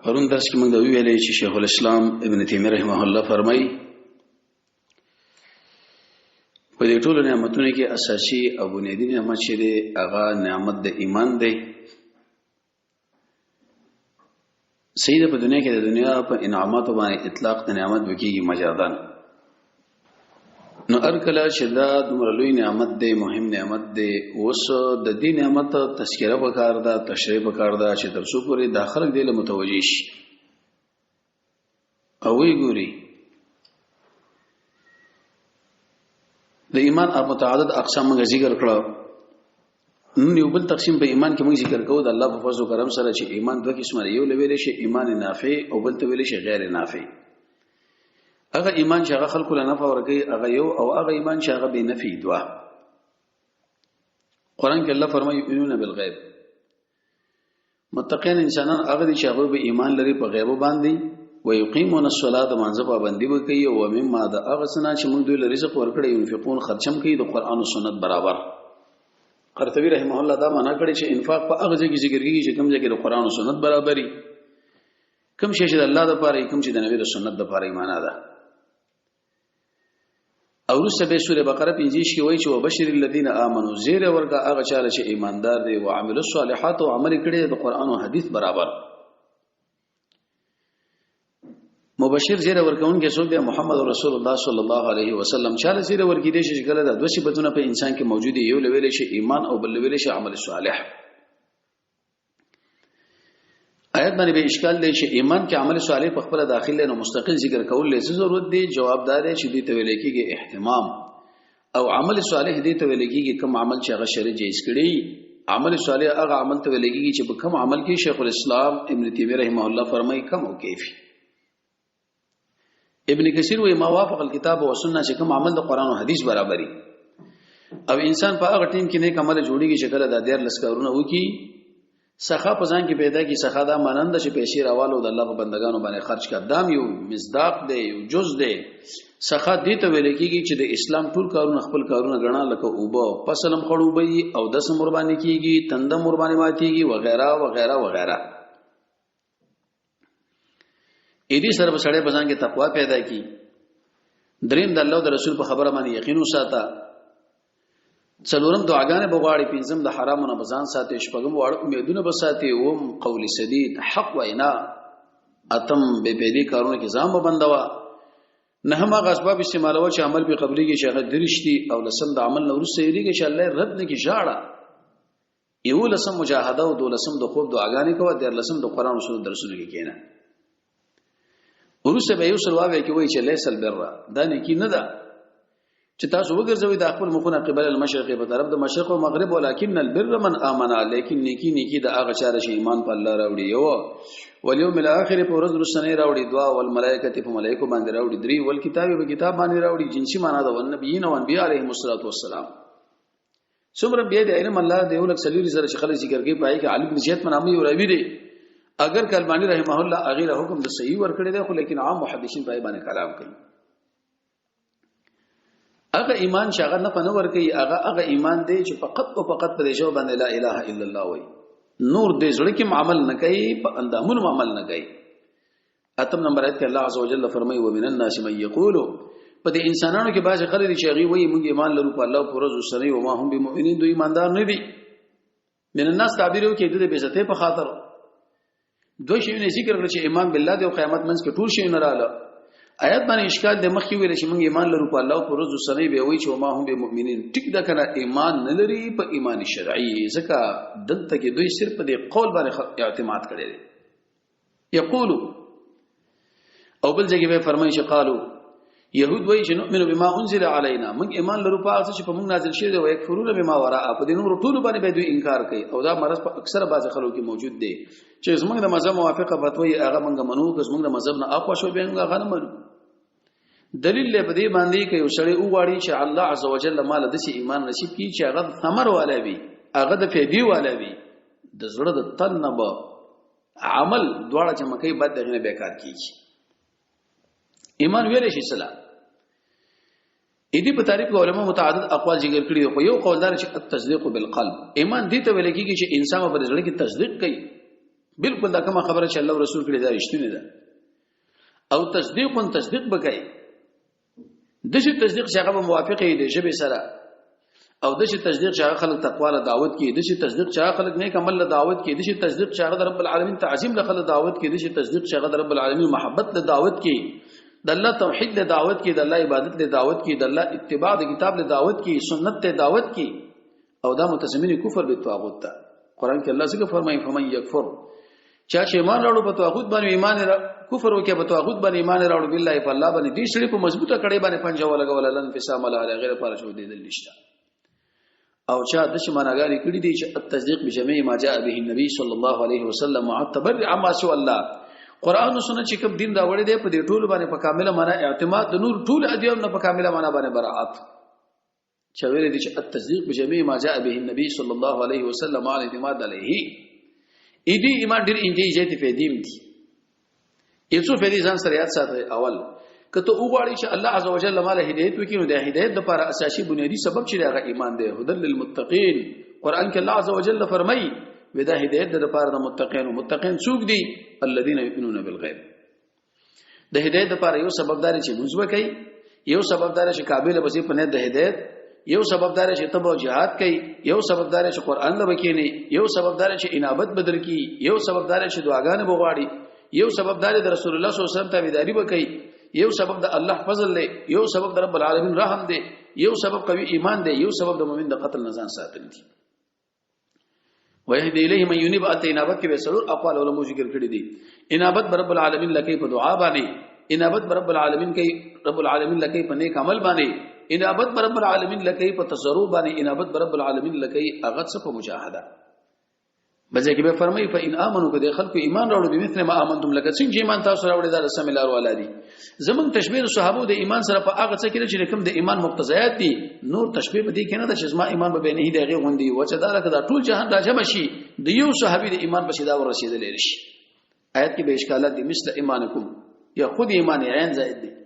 پرون درس کې موږ د ویلې چې شیخ الاسلام ابن تیمیه رحمه الله فرمایي په دې ټولو نعمتونو کې اساسي او بنیادی نعمت چې دی هغه نعمت د ایمان دی. سید په دنیا کې د دنیا په انعاماتو باندې اطلاق د نعمت وکيږي مجازاً. نو ارکلا چې دا دومره لوی نعمت دی، مهم نعمت دی، اوس د دې نعمت تذکرہ وکړه دا تشریح وکړه دا چې تر څو پورې داخله دی له متوجي شي او وی ګوري د ایمان په متعدد اقسام موږ ذکر کړو. نو یو بل تقسیم په ایمان کې موږ ذکر کوو د الله په فضل او کرم سره چې ایمان دوه قسمه یو لویل شي ایمان نافع او بل ته ویل شي غیر نافع. هغه ایمان چې هغه خلکو له نفع ورګي هغه یو او هغه ایمان چې هغه به نفع دوا. قران کې الله فرمایي یؤمنون بالغیب. متقین انسانان هغه دي چې هغه به ایمان لري په غیب باندې ويقيمون الصلاه باندې پابندي وکي او مما د هغه سنا چې موږ دوی له رزق ورکړي ينفقون خرچم کوي د قران او سنت برابر. قرطبي رحمه الله دا معنا کړی چې انفاق په هغه ځای کې ذکر کیږي چې کوم ځای کې د قران او سنت برابرۍ، کوم شی چې د الله لپاره کوم چې د نبی د سنت لپاره ایمان ده. او رسته به سوره بقره 25 کې وایي چې وبشر الذين امنوا زیر ورګه هغه چاله چې ایماندار دي او عامل الصالحات او عمل کړي د قران او حديث برابر. مبشر زیر ورکون کې څوک دی؟ محمد رسول الله صلی الله علیه وسلم. چاله زیر ورګی دي چې کله د دوه صفاتونه په انسان کې موجود یو لویل شي ایمان او بل لویل شي عمل صالح. آیت باندې به اشکال دی چې ایمان کې عمل صالح په خپل داخله نو مستقل ذکر کول له ضرورت دی. جوابدار دی چې دې ته ویل کېږي اهتمام او عمل صالح دې ته ویل کېږي کوم عمل چې هغه شریعت جایز کړی. عمل صالح هغه عمل ته ویل کېږي چې په کوم عمل کې شیخ الاسلام ابن تیمیه رحمه الله فرمایي کوم او کیفي. ابن کثیر وی ما وافق الكتاب والسنه چې کوم عمل د قران او حدیث برابرۍ او انسان په هغه ټیم کې نیک عمل جوړیږي چې کله د دیر لسکارونه وکي سخا پزان کې پیدا کی سخا دا مانند چې پیسې راوالو د الله په بندگانو باندې خرج کا دام یو مصداق دی یو جز دی. سخا دې ته ویل کېږي چې د اسلام ټول کارونه خپل کارونه غنا لکه اوبه پسلم خړوبي او د سم قرباني کیږي تندم قرباني ماتيږي وغیرہ وغیرہ وغیرہ. اې دې سره بسړې بزان کې تقوا پیدا کی. دریم د الله او د رسول په خبره باندې یقین وساته. څلورم دعاګانې بغواړي. پنځم د حرامو نه بزان ساتي. شپږم واړه امیدونه بساتي. اوم قول سدید حق وینا. اتم به پیدي کارونه کې ځام بندوا. نهم هغه اسباب استعمالو چې عمل به قبلي کې شغه درشتي او لسم د عمل نور سيري کې چې الله رد نه کې ژاړه. یو لسم مجاهده او دولسم د خوب دعاګانې کوي. د لسم د قران او سنت درسونه کې کېنه. ورسه به یو سلواوي کې وایي چې ليس البر دا نه کې نه ده چې تاسو وګرځوي د خپل مخونه قبل المشرق په طرف د مشرق او مغرب ولکن البر من امن. لیکن نیکی د هغه چا چې ایمان په الله راوړي یو والیوم الاخر په ورځ رسنه راوړي دعا او الملائکه په ملائکه باندې راوړي درې ول کتاب په کتاب باندې راوړي جنسي معنا ده ونبیین او انبیاء علیهم الصلاه والسلام. څومره به د علم الله د یو لک سلیری سره چې خلک ذکر کوي پای کې عالم نشیت منامي او راوي دي. اگر کلمانی رحمه الله اغه حکم د صحیح ور کړی دی خو لیکن عام محدثین پای باندې کلام کوي. هغه ایمان چې هغه نه پنه ور کوي هغه ایمان دی چې فقط او فقط پر جو باندې لا اله الا الله وای. نور دې زړه کې عمل نه کوي په اندامونو عمل نه کوي. اتم نمبر ایت کې الله عزوجل فرمایي ومن الناس من یقول په دې انسانانو کې باز خلک چې هغه وایي موږ ایمان لرو په الله پر ورځ سره او ما هم بمؤمنین دوی ایماندار نه دي. من الناس تعبیر یو کې د بیزته په خاطر دوه شیونه ذکر کړل چې ایمان بالله او قیامت منځ کې ټول شی نه رااله. آیات باندې اشکال د مخکې ویل چې موږ ایمان لرو په الله او پر ورځ سره به وایي چې ما هم بمؤمنین ټیک دا کنه ایمان نه لري په ایمان شرعي. ځکه دلته کې دوی صرف په دې قول باندې اعتماد کړي دي. یقول او بل ځای به فرمایي چې قالو يهود وایي چې نؤمن بما انزل علينا موږ ایمان لرو په هغه چې په موږ نازل شوی دی او یکفرون بما وراء په دې نور ټول باندې به دوی انکار کوي. او دا مرز په اکثره بعض خلکو کې موجود دی چې زموږ د مذهب موافقه فتوی هغه موږ منو که زموږ د مذهب نه اقوا شو به موږ هغه نه منو. دلیل له بده باندې کې یو سړی وغواړي چې الله عزوجل مال د سي ایمان نصیب کړي چې هغه ثمر والا وي هغه د فیدی والا وي د زړه د تن نه به عمل دواړه چې مکه بعد دغه بیکار کیږي. ایمان ویل شي سلام اې په تعریف علماء متعدد اقوال ذکر کړي خو یو قول دار چې التصديق بالقلب. ایمان دې ته ویل کېږي چې انسان په زړه کې تصدیق کوي بالکل دا کومه خبره چې الله رسول کړي دا رښتینی ده. او تصدیق بکای د شي تصدیق چې هغه موافقه دی ژبه سره، او د شي تصدیق چې هغه خلک تقوا له دعوت کې، د شي تصدیق چې هغه خلک نیک عمل له دعوت کې، د شي تصدیق چې هغه رب العالمین تعظیم له خلک دعوت کې، د شي تصدیق چې هغه رب العالمین محبت له دعوت کې، د الله توحید له دعوت کې، د الله عبادت له دعوت کې، د الله اتباع د کتاب له دعوت کې، سنت له دعوت کې. او دا متضمن کفر به طاغوت ته. قران کې الله څنګه فرمایي فمن یکفر، چا چې ایمان راوړو په طاغوت باندې ایمان کفر وکي په طاغوت باندې ایمان راوړو بالله په الله باندې دې سړي په مضبوطه کړي باندې پنځه ولګول لن فسام الله غیر پر شو دي دلشته. او چا د شمنګاری کړي دي چې التصديق بجميع ما جاء به النبي صلى الله عليه وسلم معتبر عما سوى الله. قران او سنت چې کوم دین راوړي دي په دې ټول باندې په کامله معنا اعتماد، د نور ټول ادیان نه په کامله معنا باندې براءت. چې ویل دي چې التصديق بجميع ما جاء به النبي صلى الله عليه وسلم على اعتماد عليه. اې دې ایمان ډېر انجی ایجاد فیدیم دي. یڅو فیدی ځان سره یاد ساتي. اول کته وګړي چې الله عزوجل ماله هدایت وکړي نو د هدایت لپاره اساسي بنیادی سبب چې هغه ایمان دی. هدل للمتقین، قران کې الله عزوجل فرمایي ودا هدایت د لپاره د متقین. او متقین څوک دي؟ الذين يؤمنون بالغیب. د هدایت لپاره یو سبب دار چې منځو کوي، یو سبب دار چې قابل بسې په نه د هدایت، یو سبب دار چې تبو جهاد کوي، یو سبب دار چې قران له بکینی، یو سبب دار چې انابت بدل کی، یو سبب دار چې دعاګانې بغواړي، یو سبب دار د رسول الله صلی الله علیه وسلم تابعداري وکړي، یو سبب د الله فضل دی، یو سبب د رب العالمین رحم دی، یو سبب قوي ایمان دی، یو سبب د مؤمن د قتل نه ځان ساتل دي. ويهدي الیه من ينيب. انابت کې به سرور اقوال علماء ذکر کړی دي. انابت رب العالمین لکه په دعا باندې، انابت رب العالمین کوي، رب العالمین لکه په نیک عمل باندې، انابت رب العالمین لکه په تصرف باندې، انابت رب العالمین لکه هغه څه په مجاهده. بځکه کې به فرمایي فإن آمنوا کده خلق ایمان راوړو به مثل ما آمنتم لکه څنګه ایمان تاسو راوړی دا رسم الله ولادي. زمون تشبیه صحابه د ایمان سره په هغه څه کې چې کوم د ایمان مقتضیات دي، نور تشبیه به دي کنه د شزما ایمان به نه دی دغه غوندي وچه دا لکه دا ټول جهان راځم شي د یو صحابي د ایمان په شیدا ورسېدل شي. آیت کې به اشکالات دي مثل ایمانکم یا خود ایمان عین زائد دي.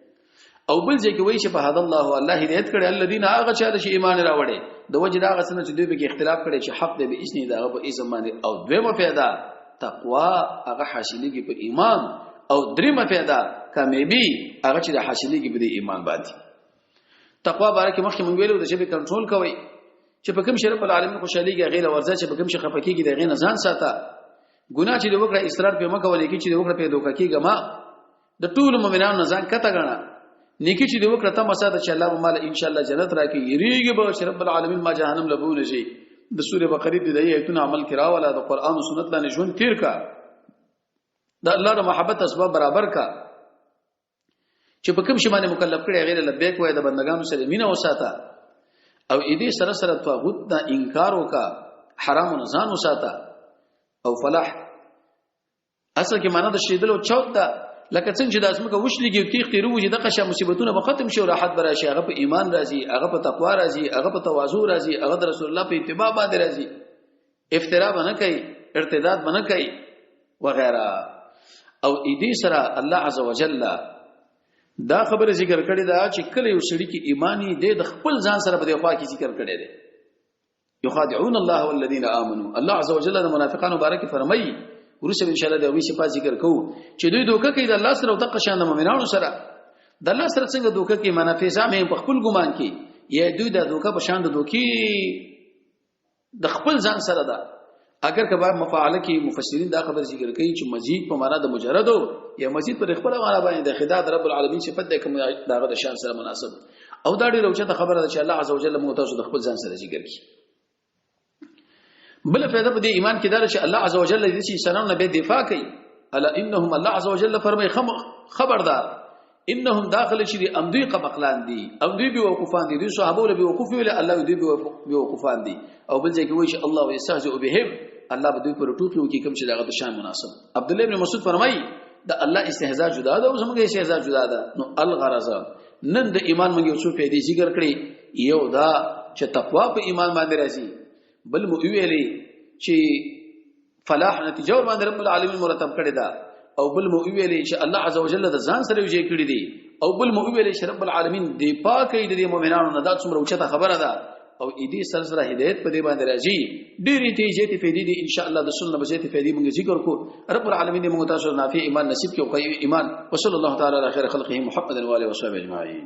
او بل ځکه وایي چې په هدا الله هدایت کړي الذين هغه چا چې ایمان راوړي د وجه دا غسنه چې دوی به اختلاف کړي چې حق دی به اسنی دا په اسم باندې. او دویمه پیدا تقوا هغه حاصلېږي په ایمان، او دریمه پیدا کامیابی هغه چې د حاصلېږي په ایمان باندې. تقوا بارکه مخکې مونږ ویلو د شی کنټرول کوي چې په کوم شرف العالمین خوشاليږي غیله ورځ چې په کوم شي خپکیږي د غینه ځان ساته. ګناه چې د وکړه اصرار په مکه ولې چې د وکړه په دوکه کېږي ما د ټول مؤمنانو ځان کته غنا نیکی چې د وکړه ته مساده چې الله مال ان شاء الله جنت راکړي یریږي به چې رب العالمین ما جهنم لبونه شي. د سوره بقره د ایتونو عمل کرا ولا د قران او سنت لاندې ژوند تیر کا، د الله د محبت اسباب برابر کا چې په کوم شي باندې مکلف کړي غیر لبیک وای د بندگانو سره مینه وساته، او دې سره سره طاغوت دا انکار وکا، حرام او نزان وساته. او فلاح اصل کې معنا د شیدلو چوت دا لکه څنګه چې د اسمکه وشلېږي تیغ تیرو چې د قشه مصیبتونه به ختم شي او راحت به راشي. هغه په ایمان راځي، هغه په تقوا راځي، هغه په تواضع راځي، هغه د رسول الله په اتباع باندې راځي، افتراء باندې کوي، ارتداد باندې کوي وغیرہ. او دې سره الله عزوجل دا خبره ذکر کړې ده چې کله یو سړی کې ایمانی د خپل ځان سره په خوا کې ذکر کړی دی. یخادعون الله والذین آمنوا. الله عزوجل د منافقانو باره کې فرمایي ورسره ان شاء الله د وی صفات ذکر کوو چې دوی دوکه کوي د الله سره او د قشان د مؤمنانو سره. د الله سره څنګه دوکه کوي؟ منافع زامه په خپل ګمان کې یا دوی د دوکه په شان د دوکي د خپل ځان سره ده. اگر کبا مفاعله کې مفسرین دا خبر ذکر کوي چې مزید په معنا د مجرد یا مزید پر خپل معنا باندې د خدای رب العالمین صفت ده کوم داغه د شان سره مناسب. او دا ډیره اوچته خبره ده چې الله عزوجل مو تاسو د خپل ځان سره ذکر کوي. بل فائدہ په دې ایمان کې دا چې الله عزوجل دې چې انسانانو به دفاع کوي. الا انهم الله عزوجل فرمای خبردار انهم داخل شي امدوی قبقلان دي، امدوی به وقوفان دي، صحابه له به وقوف ویل الله دې به وقوفان دي. او بل ځای کې وایي چې الله یستهزئ بهم، الله به دوی پر ټوکی وکي کوم چې دغه د شان مناسب. عبد الله ابن مسعود فرمایي دا الله استهزاء جدا ده او زموږ استهزاء جدا ده. نو الغرض نن د ایمان موږ یو څه پیدا ذکر کړی، یو دا چې تقوا په ایمان باندې راځي، بل مو ویلي چې فلاح نتیجه ور باندې رب العالمین مرتب کړی دا، او بل مو ویلي چې الله عزوجل د ځان سره یې کړی دی، او بل مو ویلي چې رب العالمین دی پاکي د مؤمنانو نه دا څومره اوچته خبره ده. او اېدي سره هدایت په دې باندې راځي ډېری ته جېتی فائدې دي ان شاء الله د سنت به جېتی فائدې موږ ذکر کو رب العالمین موږ تاسو نافع ایمان نصیب کړي ایمان وصلی الله تعالی علی خیر خلقه محمد و علیه وصحبه اجمعین